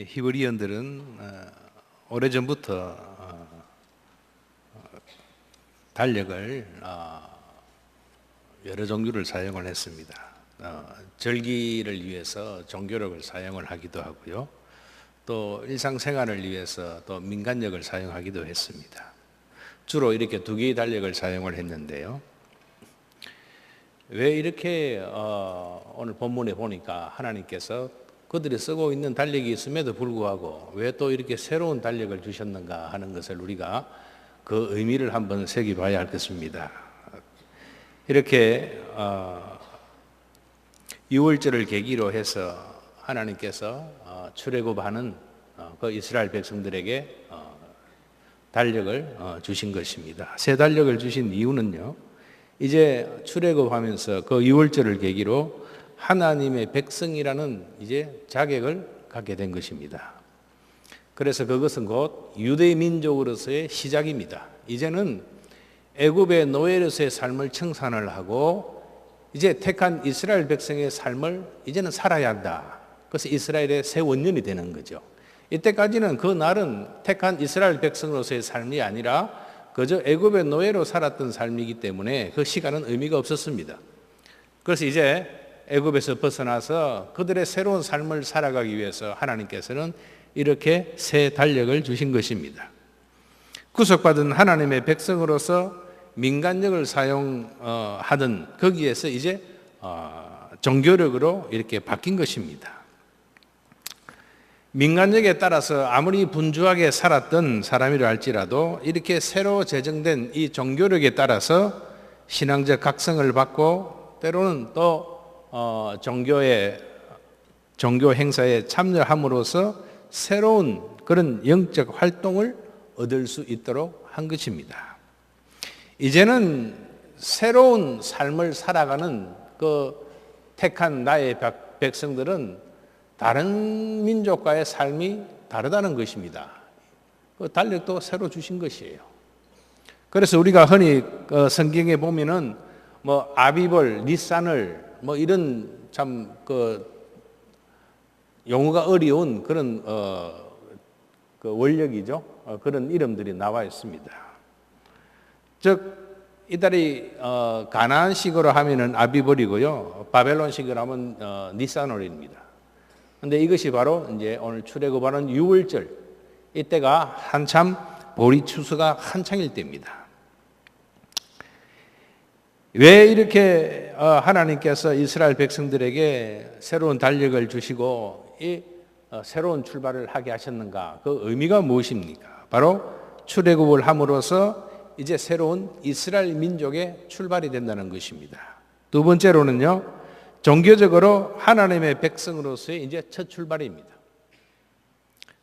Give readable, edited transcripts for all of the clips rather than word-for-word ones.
히브리언들은 오래전부터 달력을 여러 종류를 사용을 했습니다. 절기를 위해서 종교력을 사용을 하기도 하고요. 또 일상생활을 위해서 또 민간력을 사용하기도 했습니다. 주로 이렇게 두 개의 달력을 사용을 했는데요. 왜 이렇게 오늘 본문에 보니까 하나님께서 그들이 쓰고 있는 달력이 있음에도 불구하고 왜 또 이렇게 새로운 달력을 주셨는가 하는 것을 우리가 그 의미를 한번 새겨봐야 할 것입니다. 이렇게 6월절을 계기로 해서 하나님께서 출애굽하는 그 이스라엘 백성들에게 달력을 주신 것입니다. 새 달력을 주신 이유는요, 이제 출애굽하면서 그 6월절을 계기로 하나님의 백성이라는 이제 자격을 갖게 된 것입니다. 그래서 그것은 곧 유대 민족으로서의 시작입니다. 이제는 애굽의 노예로서의 삶을 청산을 하고 이제 택한 이스라엘 백성의 삶을 이제는 살아야 한다. 그래서 이스라엘의 새 원년이 되는 거죠. 이때까지는 그 날은 택한 이스라엘 백성으로서의 삶이 아니라 그저 애굽의 노예로 살았던 삶이기 때문에 그 시간은 의미가 없었습니다. 그래서 이제 애굽에서 벗어나서 그들의 새로운 삶을 살아가기 위해서 하나님께서는 이렇게 새 달력을 주신 것입니다. 구속받은 하나님의 백성으로서 민간력을 사용하던 거기에서 이제 종교력으로 이렇게 바뀐 것입니다. 민간력에 따라서 아무리 분주하게 살았던 사람이라 할지라도 이렇게 새로 제정된 이 종교력에 따라서 신앙적 각성을 받고 때로는 또 종교 행사에 참여함으로써 새로운 그런 영적 활동을 얻을 수 있도록 한 것입니다. 이제는 새로운 삶을 살아가는 그 택한 나의 백성들은 다른 민족과의 삶이 다르다는 것입니다. 그 달력도 새로 주신 것이에요. 그래서 우리가 흔히 성경에 보면은 뭐 아비벌, 니산을 뭐 이런 참 용어가 어려운 그런 그 원력이죠. 그런 이름들이 나와 있습니다. 즉 이달이 가나안식으로 하면은 아비벌이고요, 바벨론식으로 하면 니산월입니다. 그런데 이것이 바로 이제 오늘 출애굽하는 6월절, 이때가 한참 보리 추수가 한창일 때입니다. 왜 이렇게 하나님께서 이스라엘 백성들에게 새로운 달력을 주시고 이 새로운 출발을 하게 하셨는가? 그 의미가 무엇입니까? 바로 출애굽을 함으로써 이제 새로운 이스라엘 민족의 출발이 된다는 것입니다. 두 번째로는요, 종교적으로 하나님의 백성으로서의 이제 첫 출발입니다.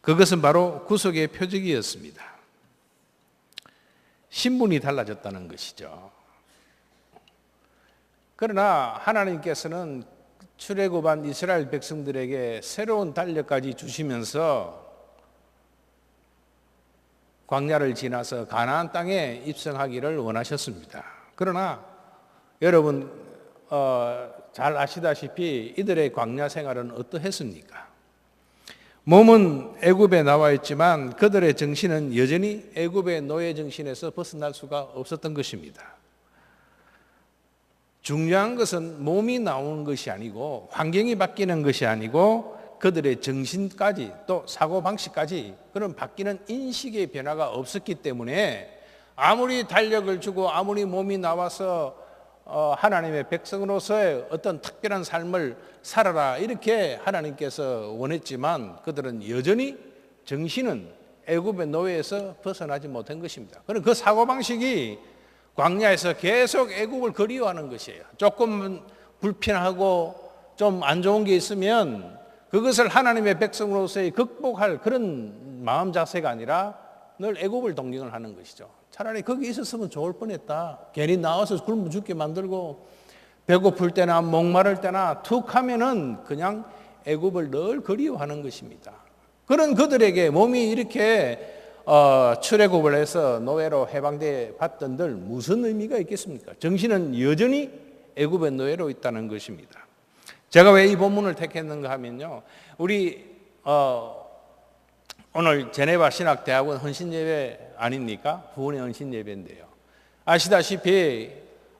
그것은 바로 구속의 표적이었습니다. 신분이 달라졌다는 것이죠. 그러나 하나님께서는 출애굽한 이스라엘 백성들에게 새로운 달력까지 주시면서 광야를 지나서 가나안 땅에 입성하기를 원하셨습니다. 그러나 여러분 잘 아시다시피 이들의 광야 생활은 어떠했습니까? 몸은 애굽에 나와 있지만 그들의 정신은 여전히 애굽의 노예 정신에서 벗어날 수가 없었던 것입니다. 중요한 것은 몸이 나오는 것이 아니고 환경이 바뀌는 것이 아니고 그들의 정신까지 또 사고방식까지 그런 바뀌는 인식의 변화가 없었기 때문에 아무리 달력을 주고 아무리 몸이 나와서 하나님의 백성으로서의 어떤 특별한 삶을 살아라 이렇게 하나님께서 원했지만 그들은 여전히 정신은 애굽의 노예에서 벗어나지 못한 것입니다. 그럼 그 사고방식이 광야에서 계속 애굽을 그리워하는 것이에요. 조금 불편하고 좀 안 좋은 게 있으면 그것을 하나님의 백성으로서의 극복할 그런 마음 자세가 아니라 늘 애굽을 동경을 하는 것이죠. 차라리 거기 있었으면 좋을 뻔했다. 괜히 나와서 굶어 죽게 만들고 배고플 때나 목마를 때나 툭 하면은 그냥 애굽을 늘 그리워하는 것입니다. 그런 그들에게 몸이 이렇게 출애굽을 해서 노예로 해방돼 봤던들 무슨 의미가 있겠습니까? 정신은 여전히 애굽의 노예로 있다는 것입니다. 제가 왜 이 본문을 택했는가 하면요, 우리 오늘 제네바 신학대학원 헌신예배 아닙니까? 후원의 헌신예배인데요. 아시다시피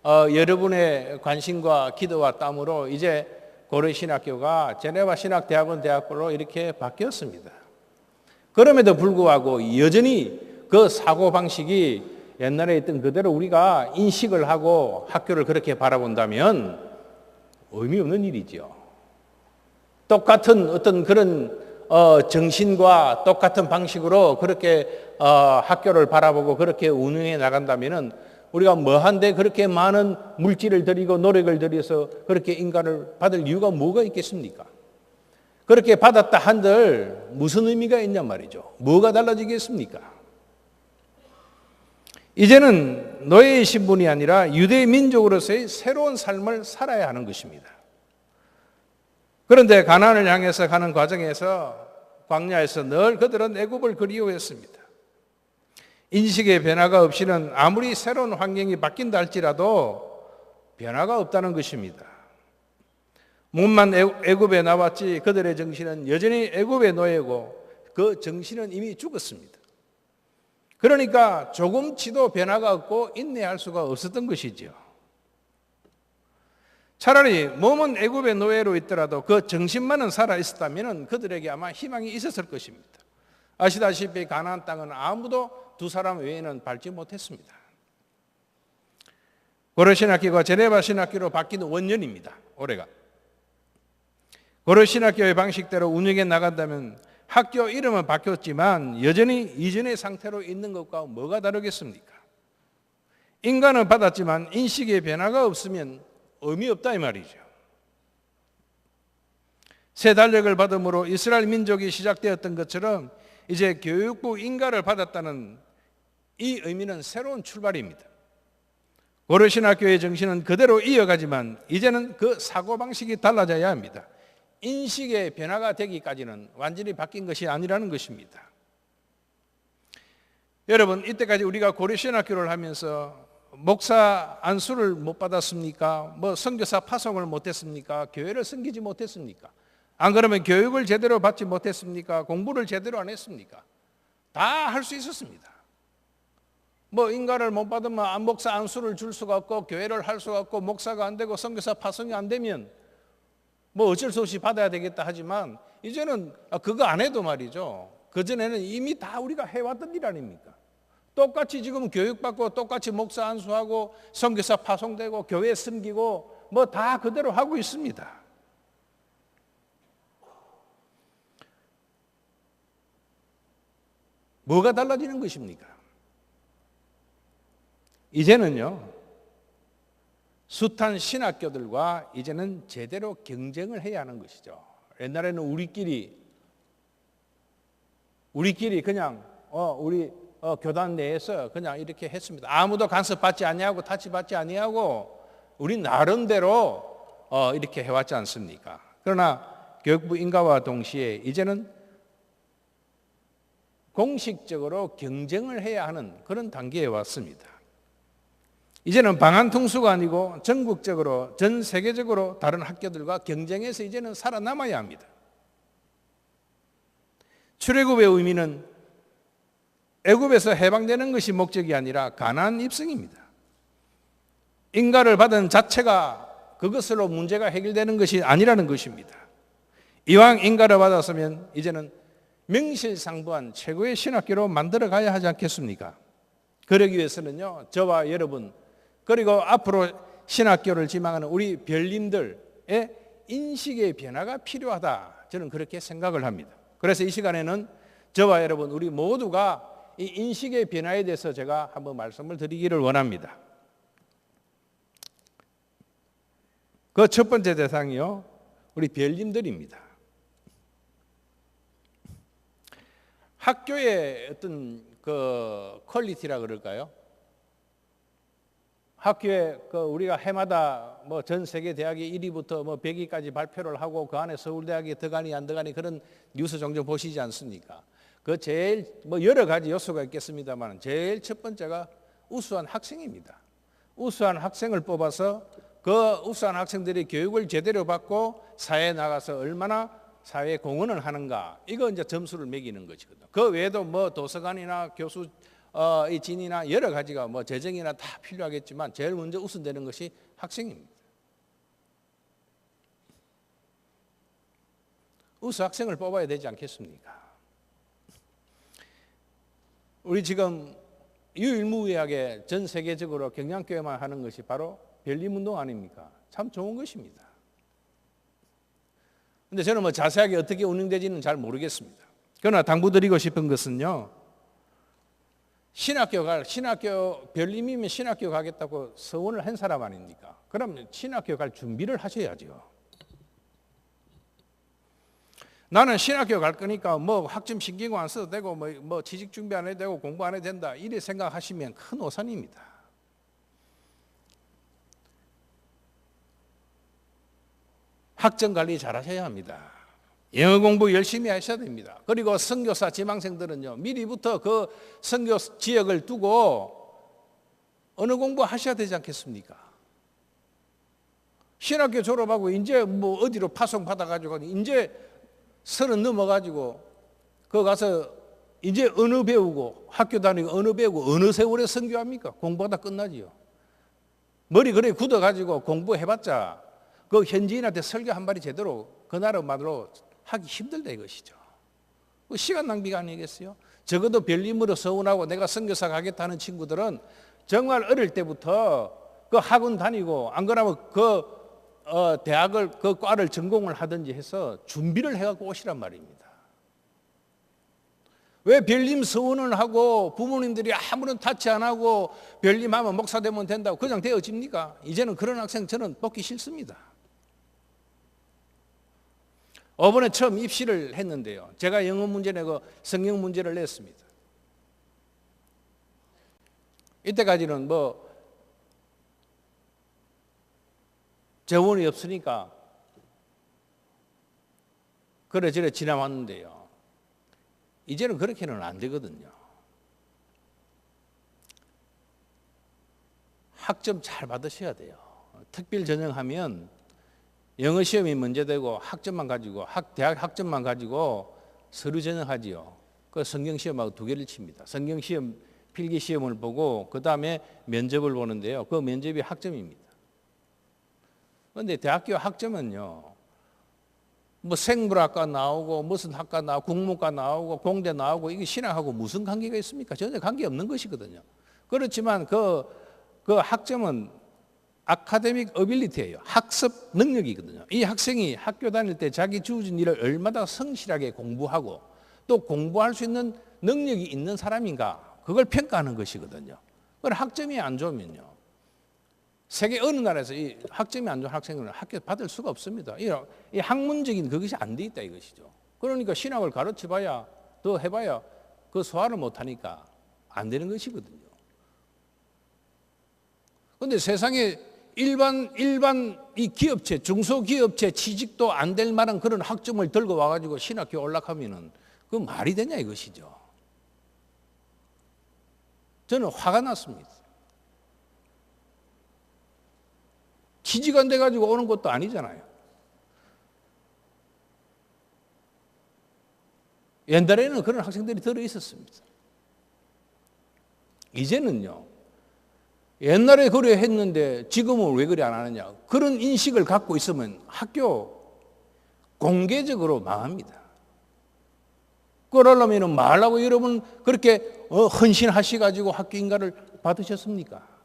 여러분의 관심과 기도와 땀으로 이제 고려신학교가 제네바 신학대학원 대학교로 이렇게 바뀌었습니다. 그럼에도 불구하고 여전히 그 사고방식이 옛날에 있던 그대로 우리가 인식을 하고 학교를 그렇게 바라본다면 의미 없는 일이죠. 똑같은 어떤 그런 정신과 똑같은 방식으로 그렇게 학교를 바라보고 그렇게 운영해 나간다면은 우리가 뭐한데 그렇게 많은 물질을 들이고 노력을 들여서 그렇게 인가를 받을 이유가 뭐가 있겠습니까? 그렇게 받았다 한들 무슨 의미가 있냔 말이죠. 뭐가 달라지겠습니까? 이제는 노예의 신분이 아니라 유대 민족으로서의 새로운 삶을 살아야 하는 것입니다. 그런데 가나안을 향해서 가는 과정에서 광야에서 늘 그들은 애굽을 그리워했습니다. 인식의 변화가 없이는 아무리 새로운 환경이 바뀐다 할지라도 변화가 없다는 것입니다. 몸만 애굽에 나왔지 그들의 정신은 여전히 애굽의 노예고 그 정신은 이미 죽었습니다. 그러니까 조금치도 변화가 없고 인내할 수가 없었던 것이죠. 차라리 몸은 애굽의 노예로 있더라도 그 정신만은 살아있었다면 그들에게 아마 희망이 있었을 것입니다. 아시다시피 가나안 땅은 아무도 두 사람 외에는 밟지 못했습니다. 고려신학교가 제네바 신학교로 바뀐 원년입니다. 올해가. 고려신학교의 방식대로 운영해 나간다면 학교 이름은 바뀌었지만 여전히 이전의 상태로 있는 것과 뭐가 다르겠습니까? 인간은 받았지만 인식의 변화가 없으면 의미 없다 이 말이죠. 새 달력을 받음으로 이스라엘 민족이 시작되었던 것처럼 이제 교육부 인가를 받았다는 이 의미는 새로운 출발입니다. 고려신학교의 정신은 그대로 이어가지만 이제는 그 사고방식이 달라져야 합니다. 인식의 변화가 되기까지는 완전히 바뀐 것이 아니라는 것입니다. 여러분, 이때까지 우리가 고려신학교를 하면서 목사 안수를 못 받았습니까? 선교사 파송을 못했습니까? 교회를 섬기지 못했습니까? 안 그러면 교육을 제대로 받지 못했습니까? 공부를 제대로 안 했습니까? 다 할 수 있었습니다. 인가를 못 받으면 목사 안수를 줄 수가 없고 교회를 할 수가 없고 목사가 안 되고 선교사 파송이 안 되면 어쩔 수 없이 받아야 되겠다 하지만 이제는 그거 안 해도 말이죠. 그전에는 이미 다 우리가 해왔던 일 아닙니까? 똑같이 지금 교육받고 똑같이 목사 안수하고 선교사 파송되고 교회 섬기고 다 그대로 하고 있습니다. 뭐가 달라지는 것입니까? 이제는요, 숱한 신학교들과 이제는 제대로 경쟁을 해야 하는 것이죠. 옛날에는 우리끼리 그냥 우리 교단 내에서 그냥 이렇게 했습니다. 아무도 간섭받지 아니하고 타치받지 아니하고 우리 나름대로 이렇게 해왔지 않습니까? 그러나 교육부 인가와 동시에 이제는 공식적으로 경쟁을 해야 하는 그런 단계에 왔습니다. 이제는 방한통수가 아니고 전국적으로 전 세계적으로 다른 학교들과 경쟁해서 이제는 살아남아야 합니다. 출애굽의 의미는 애굽에서 해방되는 것이 목적이 아니라 가나안 입성입니다. 인가를 받은 자체가 그것으로 문제가 해결되는 것이 아니라는 것입니다. 이왕 인가를 받았으면 이제는 명실상부한 최고의 신학교로 만들어 가야 하지 않겠습니까? 그러기 위해서는요, 저와 여러분 그리고 앞으로 신학교를 지망하는 우리 별님들의 인식의 변화가 필요하다. 저는 그렇게 생각을 합니다. 그래서 이 시간에는 저와 여러분 우리 모두가 이 인식의 변화에 대해서 제가 한번 말씀을 드리기를 원합니다. 그 첫 번째 대상이요, 우리 별님들입니다. 학교의 어떤 그 퀄리티라 그럴까요? 학교에 우리가 해마다 전 세계 대학이 1위부터 100위까지 발표를 하고 그 안에 서울대학이 들어가니 안 들어가니 그런 뉴스 종종 보시지 않습니까? 그 제일 여러 가지 요소가 있겠습니다만 제일 첫 번째가 우수한 학생입니다. 우수한 학생을 뽑아서 그 우수한 학생들이 교육을 제대로 받고 사회에 나가서 얼마나 사회 공헌을 하는가, 이거 이제 점수를 매기는 것이거든요. 그 외에도 뭐 도서관이나 교수 이 진이나 여러 가지가 뭐 재정이나 다 필요하겠지만 제일 먼저 우선되는 것이 학생입니다. 우수 학생을 뽑아야 되지 않겠습니까? 우리 지금 유일무이하게 전 세계적으로 경량교회만 하는 것이 바로 별림운동 아닙니까? 참 좋은 것입니다. 근데 저는 뭐 자세하게 어떻게 운영되지는 잘 모르겠습니다. 그러나 당부드리고 싶은 것은요, 신학교 별림이면 신학교 가겠다고 서원을 한 사람 아닙니까? 그럼 신학교 갈 준비를 하셔야죠. 나는 신학교 갈 거니까 뭐 학점 신경을 안 써도 되고 뭐 취직 준비 안 해도 되고 공부 안 해도 된다, 이래 생각하시면 큰 오산입니다. 학점 관리 잘 하셔야 합니다. 영어 공부 열심히 하셔야 됩니다. 그리고 선교사 지망생들은요, 미리부터 그 선교 지역을 두고 언어 공부 하셔야 되지 않겠습니까? 신학교 졸업하고 이제 뭐 어디로 파송 받아가지고 이제 30 넘어가지고 거 가서 이제 언어 배우고 학교 다니고 언어 배우고 어느 세월에 선교합니까? 공부하다 끝나지요. 머리 그래 굳어가지고 공부해봤자 그 현지인한테 설교 한 마디 제대로 그 나라말로 하기 힘들다 이것이죠. 시간 낭비가 아니겠어요? 적어도 별림으로 서운하고 내가 선교사 가겠다는 친구들은 정말 어릴 때부터 그 학원 다니고 안 그러면 그 대학을 그 과를 전공을 하든지 해서 준비를 해갖고 오시란 말입니다. 왜 별림 서원을 하고 부모님들이 아무런 타치 안 하고 별림하면 목사 되면 된다고 그냥 되어집니까? 이제는 그런 학생 저는 뽑기 싫습니다. 이번에 처음 입시를 했는데요, 제가 영어 문제 내고 성경 문제를 냈습니다. 이때까지는 뭐 재원이 없으니까 그래저래 지나왔는데요, 이제는 그렇게는 안 되거든요. 학점 잘 받으셔야 돼요. 특별 전형하면 영어 시험이 문제되고 학점만 가지고 대학 학점만 가지고 서류 전형하지요. 그 성경 시험하고 두 개를 칩니다. 성경 시험 필기 시험을 보고 그 다음에 면접을 보는데요, 그 면접이 학점입니다. 그런데 대학교 학점은요, 뭐 생물학과 나오고 무슨 학과 나오고 국문과 나오고 공대 나오고 이게 신학하고 무슨 관계가 있습니까? 전혀 관계 없는 것이거든요. 그렇지만 그 학점은 아카데믹 어빌리티예요. 학습 능력이거든요. 이 학생이 학교 다닐 때 자기 주어진 일을 얼마나 성실하게 공부하고 또 공부할 수 있는 능력이 있는 사람인가, 그걸 평가하는 것이거든요. 그걸 학점이 안 좋으면요, 세계 어느 나라에서 이 학점이 안 좋은 학생을 학교 받을 수가 없습니다. 이 학문적인 그것이 안 돼 있다 이것이죠. 그러니까 신학을 가르쳐봐야 더 해봐야 그 소화를 못하니까 안 되는 것이거든요. 그런데 세상에 일반 이 기업체, 중소기업체 취직도 안 될 만한 그런 학점을 들고 와가지고 신학교 올라가면은 그 말이 되냐 이것이죠. 저는 화가 났습니다. 취직 안 돼가지고 오는 것도 아니잖아요. 옛날에는 그런 학생들이 들어 있었습니다. 이제는요, 옛날에 그래 했는데 지금은 왜 그래 안 하느냐, 그런 인식을 갖고 있으면 학교 공개적으로 망합니다. 그러려면 말하고 여러분 그렇게 헌신하셔가지고 학교 인가를 받으셨습니까?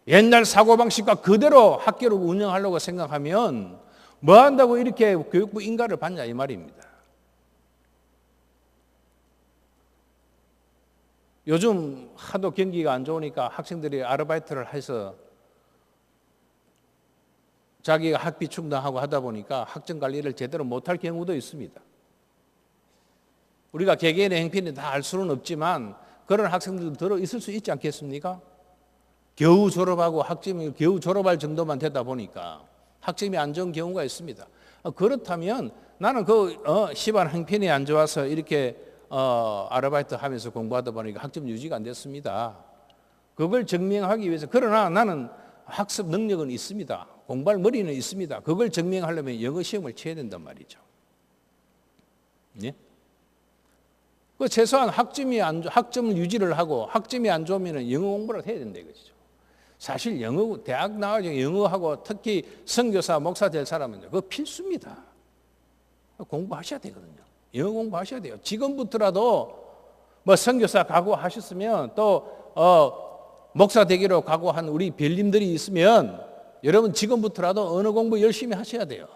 옛날 사고방식과 그대로 학교를 운영하려고 생각하면 뭐 한다고 이렇게 교육부 인가를 받냐 이 말입니다. 요즘 하도 경기가 안 좋으니까 학생들이 아르바이트를 해서 자기가 학비 충당하고 하다 보니까 학점 관리를 제대로 못할 경우도 있습니다. 우리가 개개인의 행편이 다 알 수는 없지만 그런 학생들도 들어 있을 수 있지 않겠습니까? 겨우 졸업하고 학점이 겨우 졸업할 정도만 되다 보니까 학점이 안 좋은 경우가 있습니다. 그렇다면 나는 시반 행편이 안 좋아서 이렇게 아르바이트 하면서 공부하다 보니까 학점 유지가 안 됐습니다. 그걸 증명하기 위해서, 그러나 나는 학습 능력은 있습니다. 공부할 머리는 있습니다. 그걸 증명하려면 영어 시험을 쳐야 된단 말이죠. 예? 그 최소한 학점을 유지를 하고 학점이 안 좋으면 영어 공부를 해야 된다 이거죠. 사실 대학 나와서 영어하고 특히 선교사, 목사 될 사람은 그거 필수입니다. 공부하셔야 되거든요. 영어 공부하셔야 돼요. 지금부터라도 뭐 선교사 각오하셨으면 또 목사 되기로 각오한 우리 별님들이 있으면 여러분 지금부터라도 언어 공부 열심히 하셔야 돼요.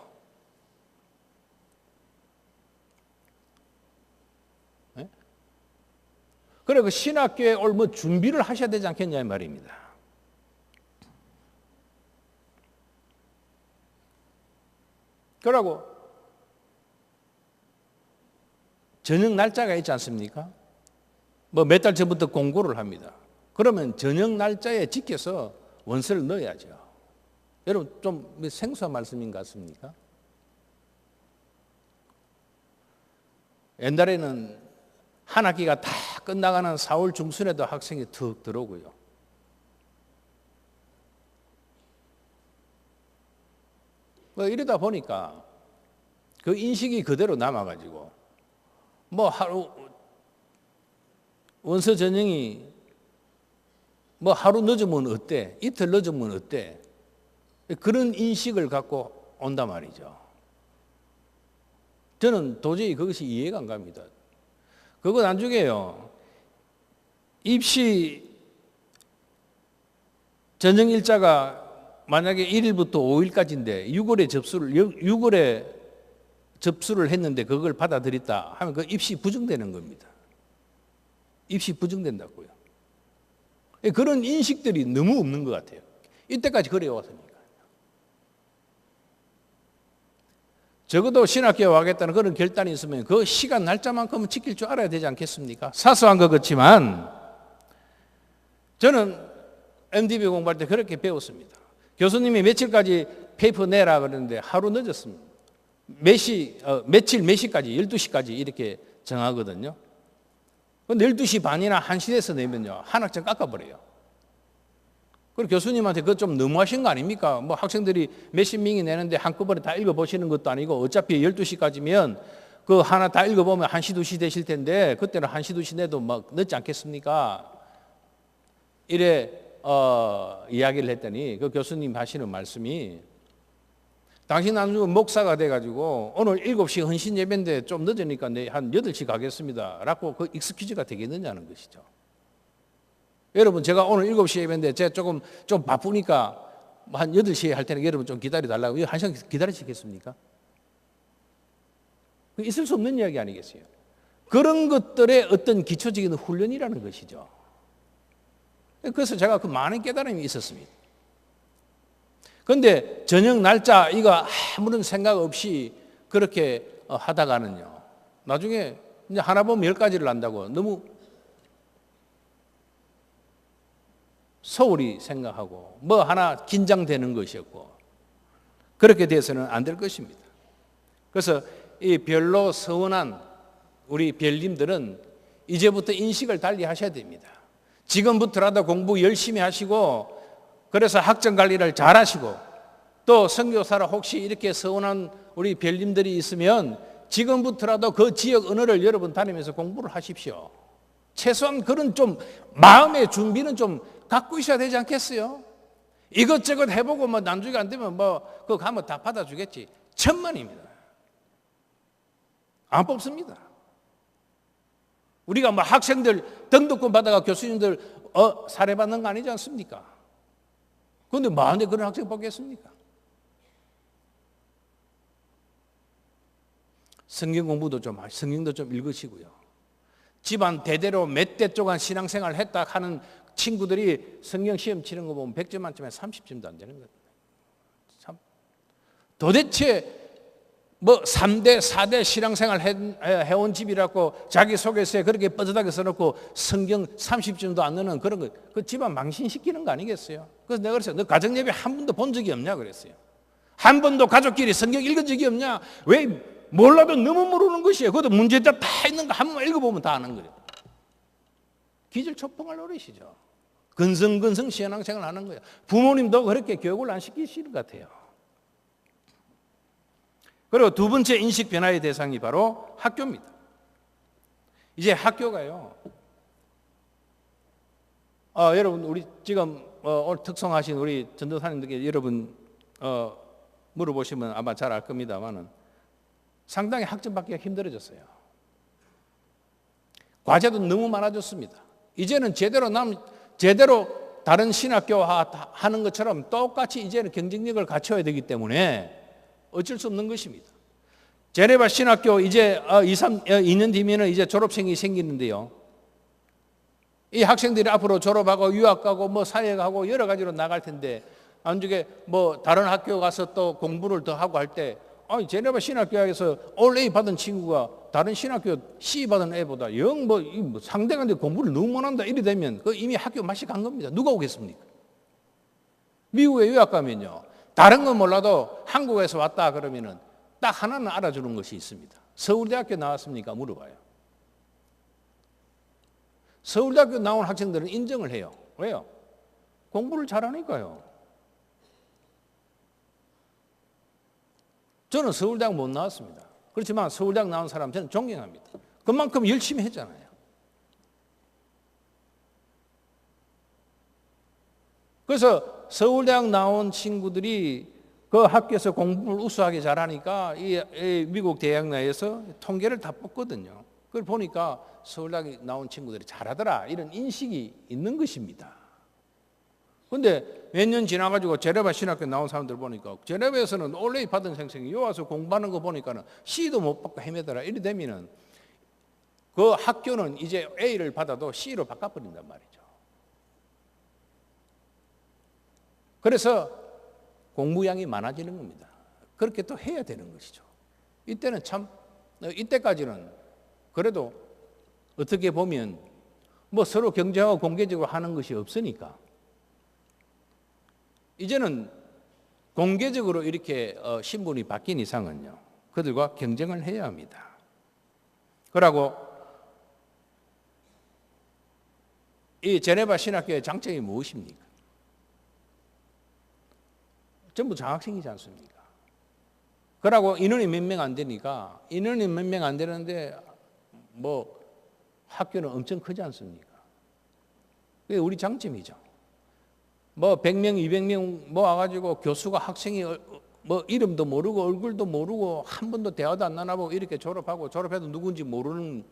그래 그 신학교에 올 뭐 준비를 하셔야 되지 않겠냐 이 말입니다. 그러고 저녁 날짜가 있지 않습니까? 뭐 몇 달 전부터 공고를 합니다. 그러면 저녁 날짜에 지켜서 원서를 넣어야죠. 여러분 좀 생소한 말씀인 것 같습니까? 옛날에는 한 학기가 다 끝나가는 4월 중순에도 학생이 툭 들어오고요. 뭐 이러다 보니까 그 인식이 그대로 남아가지고 뭐 하루 원서 전형이 뭐 하루 늦으면 어때? 이틀 늦으면 어때? 그런 인식을 갖고 온단 말이죠. 저는 도저히 그것이 이해가 안 갑니다. 그거 나중에요. 입시 전형 일자가 만약에 1일부터 5일까지인데 6월에 접수를 했는데 그걸 받아들였다 하면 그 입시 부정되는 겁니다. 입시 부정된다고요. 그런 인식들이 너무 없는 것 같아요. 이때까지 그래 왔으니까. 적어도 신학교에 와겠다는 그런 결단이 있으면 그 시간 날짜만큼은 지킬 줄 알아야 되지 않겠습니까? 사소한 것 같지만 저는 MDB 공부할 때 그렇게 배웠습니다. 교수님이 며칠까지 페이퍼 내라 그러는데 하루 늦었습니다. 며칠 몇 시까지 12시까지 이렇게 정하거든요. 근데 12시 반이나 1시 돼서 내면요 한 학점 깎아버려요. 그리고 교수님한테 그거 좀 너무하신 거 아닙니까? 뭐 학생들이 몇십 명이 내는데 한꺼번에 다 읽어보시는 것도 아니고 어차피 12시까지면 그 하나 다 읽어보면 1시, 2시 되실 텐데 그때는 1시, 2시 내도 막 늦지 않겠습니까? 이래 이야기를 했더니 그 교수님 하시는 말씀이 당신 나중에 목사가 돼가지고 오늘 7시 헌신 예배인데 좀 늦으니까 한 8시 가겠습니다 라고 그 익스큐즈가 되겠느냐는 것이죠. 여러분 제가 오늘 7시 예배인데 제가 좀 바쁘니까 한 8시에 할 테니까 여러분 좀 기다려달라고 1시간 기다리시겠습니까? 있을 수 없는 이야기 아니겠어요? 그런 것들의 어떤 기초적인 훈련이라는 것이죠. 그래서 제가 그 많은 깨달음이 있었습니다. 그런데 저녁 날짜 이거 아무런 생각 없이 그렇게 하다가는요 나중에 이제 하나 보면 10가지를 안다고 너무 소홀히 생각하고 뭐 하나 긴장되는 것이었고 그렇게 돼서는 안 될 것입니다. 그래서 이 별로 서운한 우리 별님들은 이제부터 인식을 달리 하셔야 됩니다. 지금부터라도 공부 열심히 하시고 그래서 학점 관리를 잘 하시고 또 선교사라 혹시 이렇게 서운한 우리 별님들이 있으면 지금부터라도 그 지역 언어를 여러분 다니면서 공부를 하십시오. 최소한 그런 좀 마음의 준비는 좀 갖고 있어야 되지 않겠어요? 이것저것 해보고 뭐 나중에 안 되면 뭐 그거 가면 다 받아주겠지. 천만입니다. 안 뽑습니다. 우리가 뭐 학생들 등록금 받아가 교수님들 사례받는 거 아니지 않습니까? 그런데 마음에 그런 학생 뽑겠습니까? 성경 공부도 좀 하시고 성경도 좀 읽으시고요. 집안 대대로 몇 대 동안 신앙생활을 했다 하는 친구들이 성경 시험 치는 거 보면 100점 만점에 30점도 안 되는 거예요. 참 도대체 뭐 3대, 4대 신앙생활 해온 집이라고 자기소개서에 그렇게 뻗어다게 써놓고 성경 30점도 안 넣는 그런 거, 그 집안 망신시키는 거 아니겠어요? 그래서 내가 그랬어요. 너 가정예배 한 번도 본 적이 없냐 그랬어요. 한 번도 가족끼리 성경 읽은 적이 없냐? 왜 몰라도 너무 모르는 것이에요. 그것도 문제자 다 있는 거 한 번 읽어보면 다 아는 거예요. 기절초풍할 노릇이죠. 근성근성 신앙생활을 하는 거예요. 부모님도 그렇게 교육을 안 시키시는 것 같아요. 그리고 두 번째 인식 변화의 대상이 바로 학교입니다. 이제 학교가요. 여러분 우리 지금 오늘 특성하신 우리 전도사님들께 여러분 물어보시면 아마 잘 알 겁니다만은 상당히 학점 받기가 힘들어졌어요. 과제도 너무 많아졌습니다. 이제는 제대로 다른 신학교 하는 것처럼 똑같이 이제는 경쟁력을 갖춰야 되기 때문에 어쩔 수 없는 것입니다. 제네바 신학교 이제 2년 뒤면은 이제 졸업생이 생기는데요. 이 학생들이 앞으로 졸업하고 유학 가고 뭐 사회 가고 여러 가지로 나갈 텐데 나중에 뭐 다른 학교 가서 또 공부를 더 하고 할 때 제네바 신학교에서 올 A 받은 친구가 다른 신학교 C 받은 애보다 뭐 상대가 공부를 너무 못한다 이래 되면 그 이미 학교 맛이 간 겁니다. 누가 오겠습니까? 미국에 유학 가면요. 다른 건 몰라도 한국에서 왔다 그러면은 딱 하나는 알아주는 것이 있습니다. 서울대학교 나왔습니까? 물어봐요. 서울대학교 나온 학생들은 인정을 해요. 왜요? 공부를 잘하니까요. 저는 서울대학 못 나왔습니다. 그렇지만 서울대학 나온 사람 저는 존경합니다. 그만큼 열심히 했잖아요. 그래서 서울대학 나온 친구들이 그 학교에서 공부를 우수하게 잘하니까 이 미국 대학 내에서 통계를 다 뽑거든요. 그걸 보니까 서울대학에 나온 친구들이 잘하더라 이런 인식이 있는 것입니다. 그런데 몇 년 지나가지고 제네바 신학교 나온 사람들 보니까 제네바에서는 올레이 받은 생생이 여기 와서 공부하는 거 보니까는 C도 못 받고 헤매더라 이래 되면은 그 학교는 이제 A를 받아도 C로 바꿔버린단 말이죠. 그래서 공부량이 많아지는 겁니다. 그렇게 또 해야 되는 것이죠. 이때까지는 그래도 어떻게 보면 뭐 서로 경쟁하고 공개적으로 하는 것이 없으니까 이제는 공개적으로 이렇게 신분이 바뀐 이상은요. 그들과 경쟁을 해야 합니다. 그러고 이 제네바 신학교의 장점이 무엇입니까? 전부 장학생이지 않습니까? 그러고 인원이 몇 명 안 되니까 인원이 몇 명 안 되는데 뭐 학교는 엄청 크지 않습니까? 그게 우리 장점이죠. 뭐 100명, 200명 모아가지고 교수가 학생이 뭐 이름도 모르고 얼굴도 모르고 한 번도 대화도 안 나눠보고 이렇게 졸업해도 누군지 모르는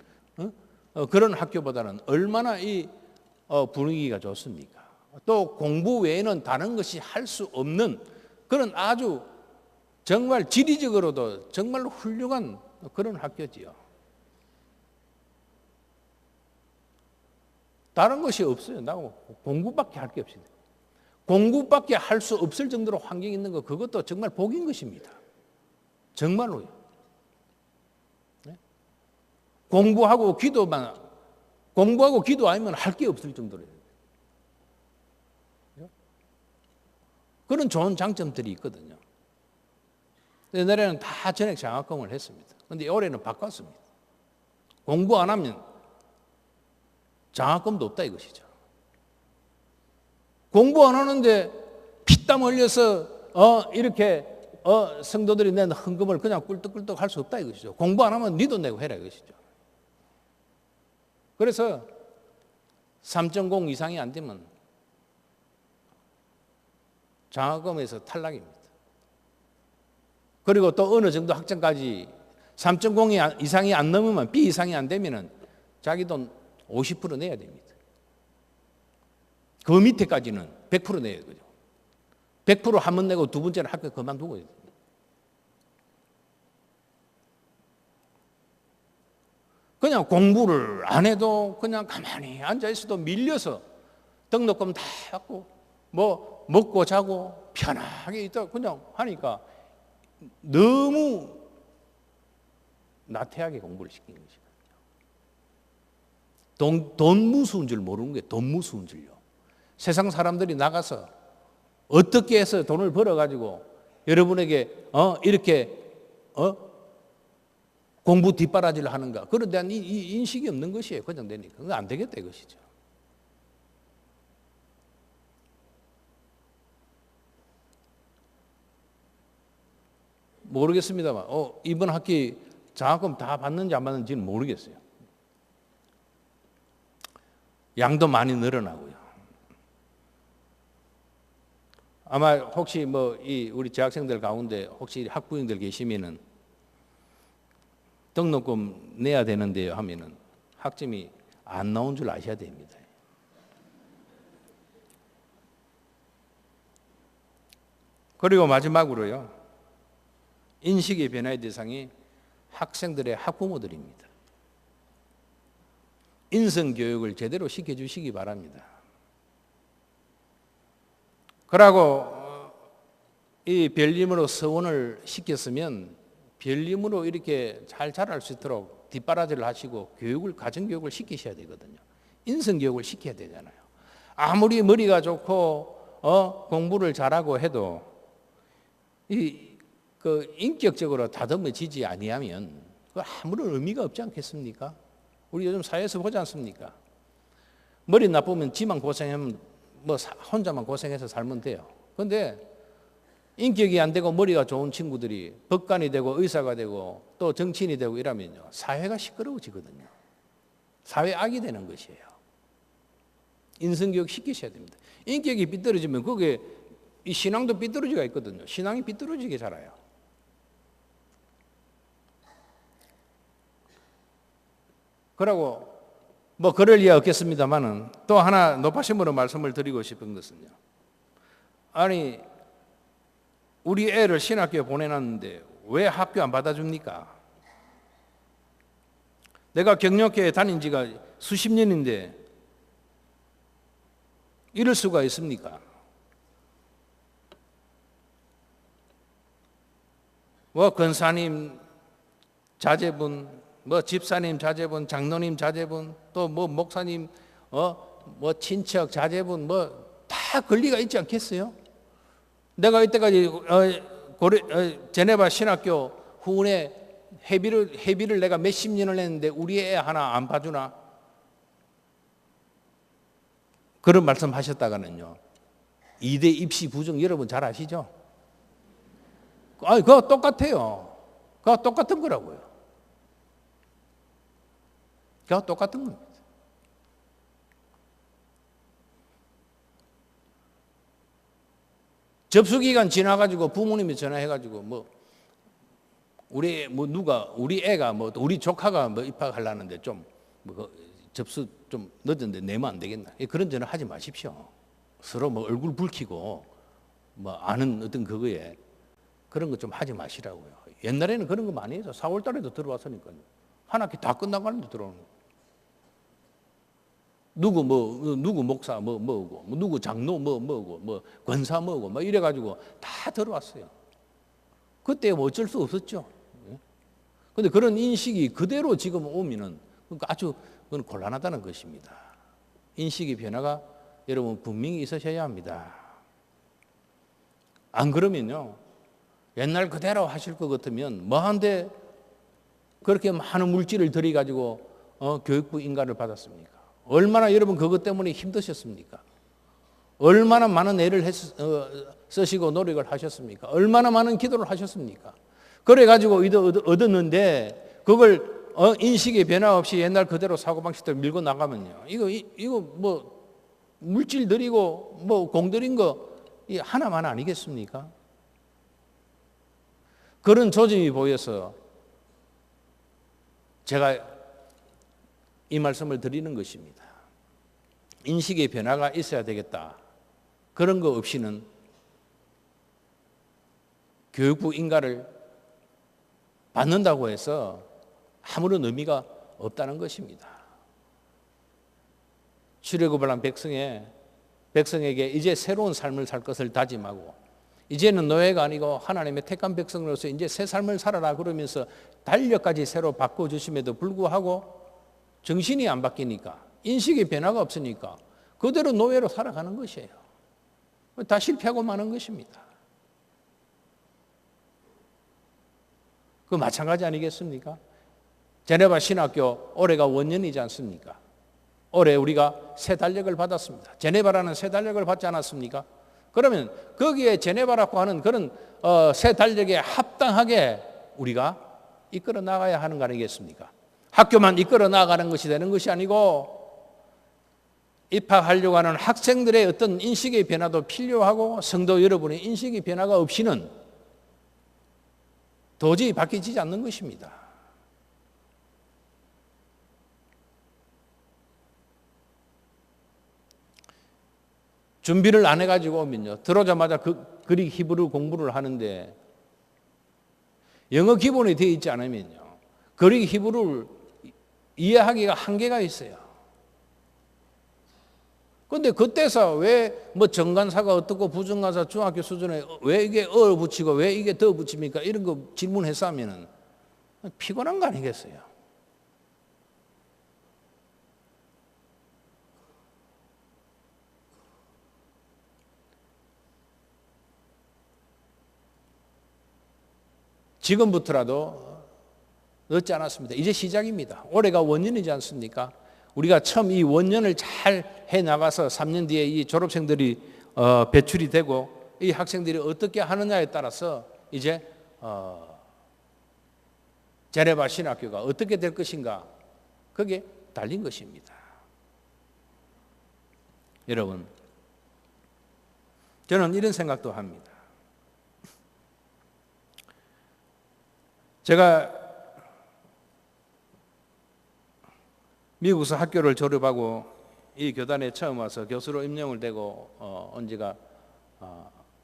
그런 학교보다는 얼마나 이 분위기가 좋습니까? 또 공부 외에는 다른 것이 할 수 없는 그런 아주 정말 지리적으로도 정말 훌륭한 그런 학교지요. 다른 것이 없어요. 나 공부밖에 할 게 없습니다. 공부밖에 할 수 없을 정도로 환경이 있는 것 그것도 정말 복인 것입니다. 정말로요. 네? 공부하고 기도 아니면 할 게 없을 정도로 그런 좋은 장점들이 있거든요. 옛날에는 다 전액 장학금을 했습니다. 그런데 올해는 바꿨습니다. 공부 안 하면 장학금도 없다 이것이죠. 공부 안 하는데 피땀 흘려서 이렇게 성도들이 낸 헌금을 그냥 꿀떡꿀떡 할 수 없다 이것이죠. 공부 안 하면 니도 내고 해라 이것이죠. 그래서 3.0 이상이 안 되면 장학금에서 탈락입니다. 그리고 또 어느 정도 학점까지 3.0 이상이 안 넘으면 B 이상이 안 되면은 자기 돈 50% 내야 됩니다. 그 밑에까지는 100% 내야 되죠. 100% 한 번 내고 두 번째는 학교 그만두고 해야 됩니다. 그냥 공부를 안 해도 그냥 가만히 앉아 있어도 밀려서 등록금 다 받고 뭐 먹고 자고 편하게 있다 그냥 하니까 너무 나태하게 공부를 시킨 것이거든요. 돈 무서운 줄 모르는 게 돈 무서운 줄요. 세상 사람들이 나가서 어떻게 해서 돈을 벌어가지고 여러분에게 이렇게 공부 뒷바라지를 하는가 그런 대한 이 인식이 없는 것이에요. 그냥 되니까 그거 안 되겠다 이것이죠. 모르겠습니다만 이번 학기 장학금 다 받는지 안 받는지는 모르겠어요. 양도 많이 늘어나고요. 아마 혹시 우리 재학생들 가운데 혹시 학부형들 계시면은 등록금 내야 되는데요 하면은 학점이 안 나온 줄 아셔야 됩니다. 그리고 마지막으로요, 인식의 변화의 대상이 학생들의 학부모들입니다. 인성교육을 제대로 시켜주시기 바랍니다. 그러고 이 별님으로 서원을 시켰으면 별님으로 이렇게 잘 자랄 수 있도록 뒷바라지를 하시고 가정교육을 시키셔야 되거든요. 인성교육을 시켜야 되잖아요. 아무리 머리가 좋고 공부를 잘하고 해도 인격적으로 다듬어지지 아니하면 아무런 의미가 없지 않겠습니까? 우리 요즘 사회에서 보지 않습니까? 머리 나쁘면 지만 고생하면 혼자만 고생해서 살면 돼요. 그런데 인격이 안 되고 머리가 좋은 친구들이 법관이 되고 의사가 되고 또 정치인이 되고 이러면요, 사회가 시끄러워지거든요. 사회 악이 되는 것이에요. 인성교육 시키셔야 됩니다. 인격이 삐뚤어지면 그게 이 신앙도 삐뚤어지가 있거든요. 신앙이 삐뚤어지게 자라요. 그러고 그럴 리가 없겠습니다만은 또 하나 높아신 분으로 말씀을 드리고 싶은 것은요. 아니 우리 애를 신학교에 보내놨는데 왜 학교 안 받아줍니까? 내가 경력교회 다닌 지가 수십 년인데 이럴 수가 있습니까? 권사님 자제분, 집사님 자제분, 장로님 자제분, 또 목사님, 친척 자제분, 다 권리가 있지 않겠어요? 내가 이때까지 제네바 신학교 후원에 회비를 내가 몇십 년을 했는데 우리 애 하나 안 봐주나? 그런 말씀 하셨다가는요, 2대 입시 부정 여러분 잘 아시죠? 그거 똑같아요. 그거 똑같은 거라고요. 그거 똑같은 겁니다. 접수기간 지나가지고 부모님이 전화해가지고 우리 애가 우리 조카가 입학하려는데 좀 접수 좀 늦었는데 내면 안 되겠나? 그런 전화 하지 마십시오. 서로 얼굴 붉히고 아는 어떤 그거에 그런 거 좀 하지 마시라고요. 옛날에는 그런 거 많이 해서 4월 달에도 들어왔으니까요. 한 학기 다 끝나가는데 들어오는 거예요. 누구 목사 뭐고, 누구 장로 뭐고, 권사 뭐고, 이래가지고 다 들어왔어요. 그때 어쩔 수 없었죠. 그런데 그런 인식이 그대로 지금 오면은 아주 그건 곤란하다는 것입니다. 인식의 변화가 여러분 분명히 있으셔야 합니다. 안 그러면요, 옛날 그대로 하실 것 같으면 뭐한데 그렇게 많은 물질을 들여가지고 교육부 인가를 받았습니까? 얼마나 여러분 그것 때문에 힘드셨습니까? 얼마나 많은 애를 쓰시고 노력을 하셨습니까? 얼마나 많은 기도를 하셨습니까? 그래가지고 얻었는데 그걸 인식의 변화 없이 옛날 그대로 사고방식대로 밀고 나가면요, 이거 물질 들이고 공 들인 거 하나만 아니겠습니까? 그런 조짐이 보여서 제가 이 말씀을 드리는 것입니다. 인식의 변화가 있어야 되겠다. 그런 거 없이는 교육부 인가를 받는다고 해서 아무런 의미가 없다는 것입니다. 출애굽을 한 백성에게 이제 새로운 삶을 살 것을 다짐하고, 이제는 노예가 아니고 하나님의 택한 백성으로서 이제 새 삶을 살아라 그러면서 달력까지 새로 바꿔주심에도 불구하고 정신이 안 바뀌니까, 인식의 변화가 없으니까 그대로 노예로 살아가는 것이에요. 다 실패하고 마는 것입니다. 그 마찬가지 아니겠습니까? 제네바 신학교 올해가 원년이지 않습니까? 올해 우리가 새 달력을 받았습니다. 제네바라는 새 달력을 받지 않았습니까? 그러면 거기에 제네바라고 하는 그런 새 달력에 합당하게 우리가 이끌어 나가야 하는 거 아니겠습니까? 학교만 이끌어 나가는 것이 되는 것이 아니고 입학하려고 하는 학생들의 어떤 인식의 변화도 필요하고 성도 여러분의 인식의 변화가 없이는 도저히 바뀌지 않는 것입니다. 준비를 안 해가지고 오면요, 들어오자마자 그릭 히브리 공부를 하는데 영어 기본이 되어 있지 않으면요, 그릭 히브리를 이해하기가 한계가 있어요. 그런데 그때서 왜 뭐 정관사가 어떻고 부정관사 중학교 수준에 왜 이게 어 붙이고 왜 이게 더 붙입니까? 이런 거 질문해서 하면은 피곤한 거 아니겠어요? 지금부터라도 늦지 않았습니다. 이제 시작입니다. 올해가 원년이지 않습니까? 우리가 처음 이 원년을 잘 해나가서 3년 뒤에 이 졸업생들이 배출이 되고 이 학생들이 어떻게 하느냐에 따라서 이제 제네바 신학교가 어떻게 될 것인가, 그게 달린 것입니다. 여러분, 저는 이런 생각도 합니다. 제가 미국에서 학교를 졸업하고 이 교단에 처음 와서 교수로 임명을 되고 온 지가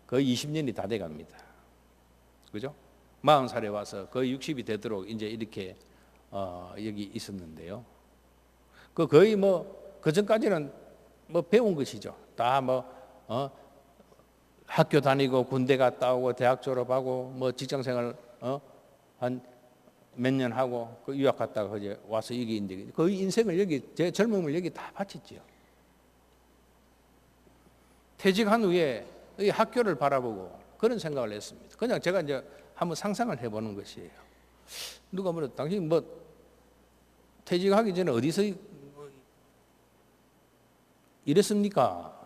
거의 20년이 다 돼 갑니다. 그죠? 40살에 와서 거의 60이 되도록 이제 이렇게 여기 있었는데요. 그 거의 그 전까지는 배운 것이죠. 다 학교 다니고 군대 갔다 오고 대학 졸업하고 직장 생활 한 몇 년 하고 유학 갔다가 이제 와서 여기 있는데 거의 인생을 여기, 제 젊음을 여기 다 바쳤지요. 퇴직한 후에 이 학교를 바라보고 그런 생각을 했습니다. 그냥 제가 이제 한번 상상을 해보는 것이에요. 누가 당신 퇴직하기 전에 어디서 일했습니까?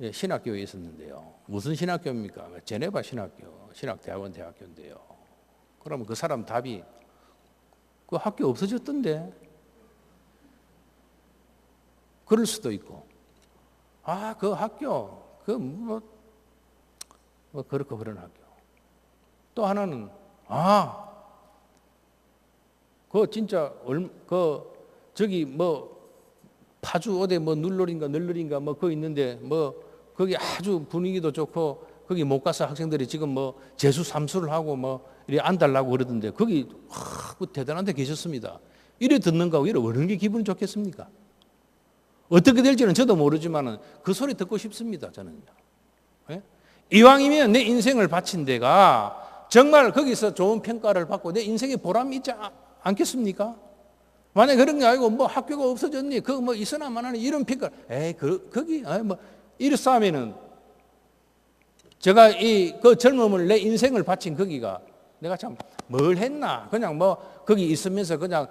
예, 신학교에 있었는데요. 무슨 신학교입니까? 제네바 신학교, 신학대학원 대학교인데요. 그러면 그 사람 답이 그 학교 없어졌던데. 그럴 수도 있고, 그 학교 그렇고 그런 학교. 또 하나는 그 진짜 저기 파주 어디 늘러린가 그거 있는데 거기 아주 분위기도 좋고 거기 못 가서 학생들이 지금 재수 삼수를 하고 이래 안달나고 그러던데 거기 대단한 데 계셨습니다. 이래 듣는가 이래 어느 게 기분이 좋겠습니까? 어떻게 될지는 저도 모르지만 그 소리 듣고 싶습니다. 저는요. 예? 이왕이면 내 인생을 바친 데가 정말 거기서 좋은 평가를 받고 내 인생에 보람이 있지 않겠습니까? 만약 그런 게 아니고 학교가 없어졌니? 있으나 마나니 이런 평가. 거기 이렇사 하면은 제가 그 젊음을 내 인생을 바친 거기가 내가 참 뭘 했나? 그냥 거기 있으면서 그냥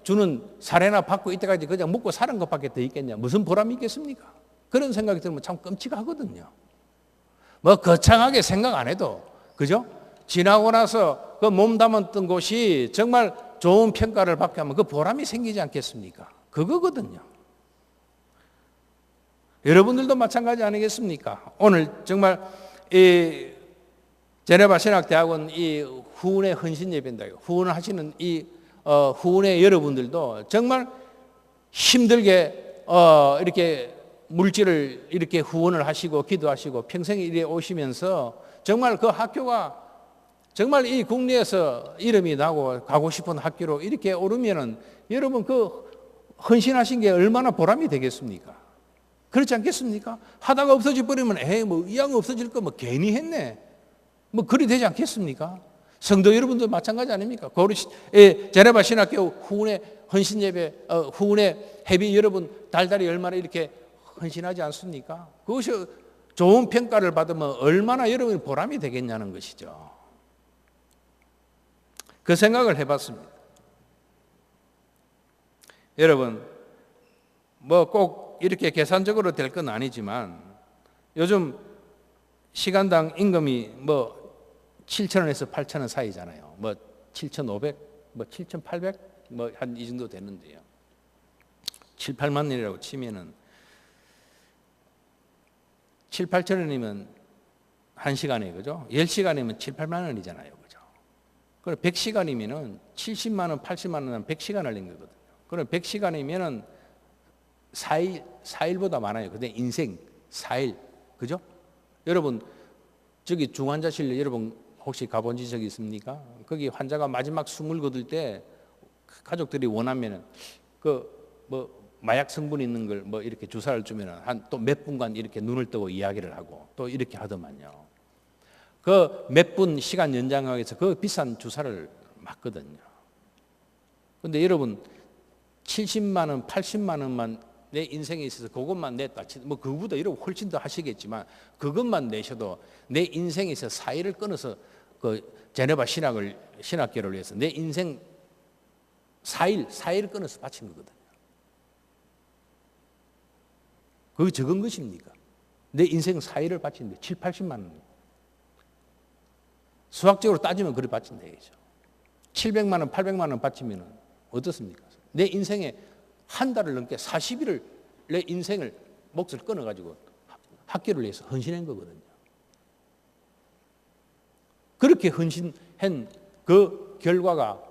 주는 사례나 받고 이때까지 그냥 먹고 사는 것밖에 더 있겠냐? 무슨 보람이 있겠습니까? 그런 생각이 들면 참 끔찍하거든요. 거창하게 생각 안 해도, 그죠? 지나고 나서 그 몸담았던 곳이 정말 좋은 평가를 받게 하면 그 보람이 생기지 않겠습니까? 그거거든요. 여러분들도 마찬가지 아니겠습니까? 오늘 정말 이 제네바 신학대학원 이 후원의 헌신 예배입니다. 후원을 하시는 이 후원의 여러분들도 정말 힘들게 이렇게 물질을 이렇게 후원을 하시고 기도하시고 평생 이래 오시면서 정말 그 학교가 정말 이 국내에서 이름이 나고 가고 싶은 학교로 이렇게 오르면은 여러분 그 헌신하신 게 얼마나 보람이 되겠습니까? 그렇지 않겠습니까? 하다가 없어져 버리면 이 양 없어질 거 괜히 했네. 그리 되지 않겠습니까? 성도 여러분도 마찬가지 아닙니까? 제네바 신학교 후원의 헌신 예배, 후원의 회비 여러분 달달이 얼마나 이렇게 헌신하지 않습니까? 그것이 좋은 평가를 받으면 얼마나 여러분이 보람이 되겠냐는 것이죠. 그 생각을 해봤습니다. 여러분, 꼭 이렇게 계산적으로 될 건 아니지만 요즘 시간당 임금이 뭐 7,000원에서 8,000원 사이잖아요. 뭐 7,500, 뭐 7,800, 뭐 한 이 정도 되는데요. 7, 8만 원이라고 치면은 7, 8천 원이면 1시간에 그죠? 10시간이면 7, 8만 원이잖아요. 그죠? 그럼 100시간이면은 70만 원, 80만 원은 100시간 할린 거거든요. 그럼 100시간이면은 4일보다 많아요. 근데 인생 4일. 그죠? 여러분 저기 중환자실 여러분 혹시 가본 적 있습니까? 거기 환자가 마지막 숨을 거둘 때 가족들이 원하면은 그 뭐 마약 성분 있는 걸 뭐 이렇게 주사를 주면은 한 또 몇 분간 이렇게 눈을 뜨고 이야기를 하고 또 이렇게 하더만요. 그 몇 분 시간 연장하기 위해서 그 비싼 주사를 맞거든요. 근데 여러분 70만 원, 80만 원만 내 인생에 있어서 그것만 냈다. 뭐 그거보다 이러고 훨씬 더 하시겠지만 그것만 내셔도 내 인생에서 사이를 끊어서 그 제네바 신학교를 위해서 내 인생 4일을 끊어서 바친 거거든요. 그게 적은 것입니까? 내 인생 4일을 바치는데 7, 80만 원. 수학적으로 따지면 그리 바친다 이거죠. 700만 원, 800만 원 바치면 어떻습니까? 내 인생에 한 달을 넘게 40일을 내 인생을 몫을 끊어가지고 학교를 위해서 헌신한 거거든요. 그렇게 헌신한 그 결과가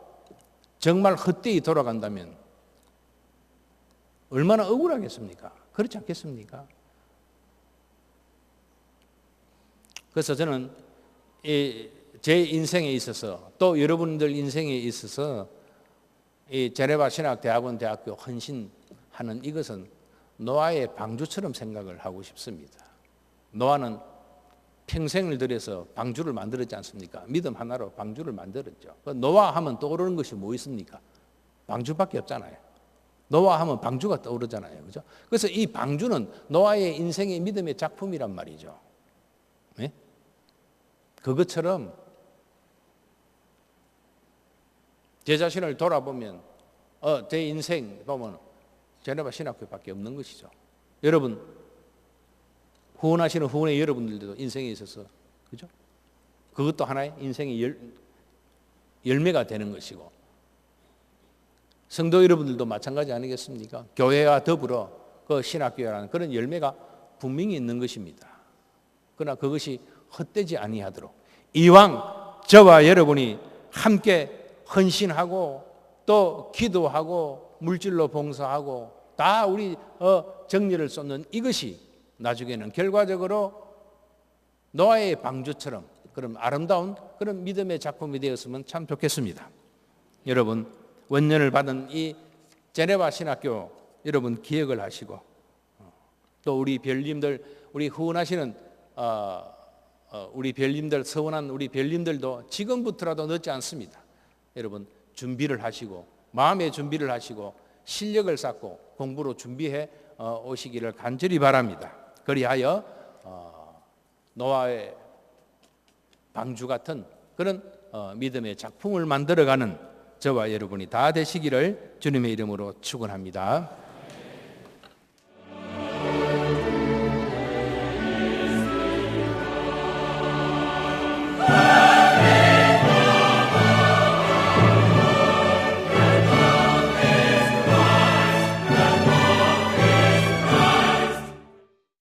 정말 헛되이 돌아간다면 얼마나 억울하겠습니까? 그렇지 않겠습니까? 그래서 저는 제 인생에 있어서 또 여러분들 인생에 있어서 이 제네바 신학대학원 대학교 헌신하는 이것은 노아의 방주처럼 생각을 하고 싶습니다. 노아는 평생을 들여서 방주를 만들었지 않습니까? 믿음 하나로 방주를 만들었죠. 노아 하면 떠오르는 것이 뭐 있습니까? 방주밖에 없잖아요. 노아 하면 방주가 떠오르잖아요. 그죠? 그래서 이 방주는 노아의 인생의 믿음의 작품이란 말이죠. 네? 그것처럼 제 자신을 돌아보면 제 인생 보면 제네바 신학교밖에 없는 것이죠. 여러분 후원하시는 후원의 여러분들도 인생에 있어서 그죠? 그것도 하나의 인생의 열매가 되는 것이고 성도 여러분들도 마찬가지 아니겠습니까? 교회와 더불어 그 신학교라는 그런 열매가 분명히 있는 것입니다. 그러나 그것이 헛되지 아니하도록 이왕 저와 여러분이 함께 헌신하고 또 기도하고 물질로 봉사하고 다 우리 정리를 쏟는 이것이 나중에는 결과적으로 노아의 방주처럼 그런 아름다운 그런 믿음의 작품이 되었으면 참 좋겠습니다. 여러분 원년을 받은 이 제네바 신학교 여러분 기억을 하시고 또 우리 별님들 우리 후원하시는 우리 별님들 서원한 우리 별님들도 지금부터라도 늦지 않습니다. 여러분 준비를 하시고 마음의 준비를 하시고 실력을 쌓고 공부로 준비해 오시기를 간절히 바랍니다. 그리하여 노아의 방주 같은 그런 믿음의 작품을 만들어가는 저와 여러분이 다 되시기를 주님의 이름으로 축원합니다.